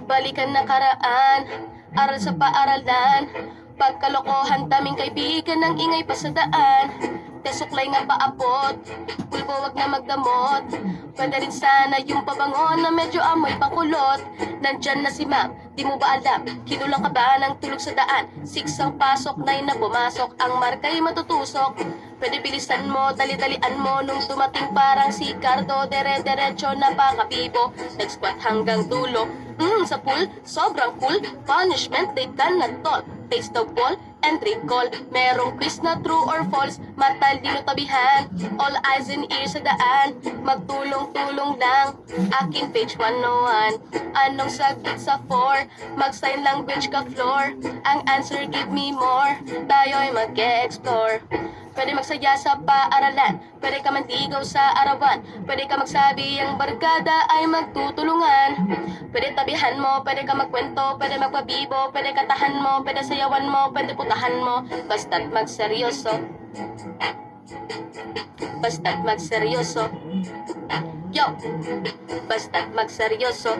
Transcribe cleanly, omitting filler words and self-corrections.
Balikan nakaraan, aral sa paaralan, pagkalokohan taming kaibigan ng ingay pa sa daan. Tesuklay nga paabot, pulbo wag na magdamot. Pwede rin sana yung pabangon na medyo amoy pakulot. Nandyan na si ma'am, di mo ba alam? Kinulang ka ba ng tulog sa daan? 6 ang pasok, 9 na pumasok, ang marka'y matutusok. Pwede bilisan mo, dali-dalian mo. Nung dumating parang si Cardo, dere-derecho na pakabibo. Nag-squat hanggang dulo. Sa pool, sobrang cool. Punishment, they cannot tol. Taste the ball and recall. Merong quiz na true or false, matalino tabihan. All eyes and ears sa daan, magtulong-tulong lang. Akin page 101. Anong sagot sa 4? Mag-sign language ka floor. Ang answer give me more. Tayo'y mag-explore. Pwede magsaya sa paaralan, pwede ka manligaw sa arawan, pwede ka magsabi ang barkada ay magtutulungan. Pwede tabihan mo, pwede ka magkwento, pwede magpabibo, pwede katahan mo, pwede sayawan mo, pwede putahan mo. Basta't magseryoso. Basta't magseryoso. Yo! Basta't magseryoso.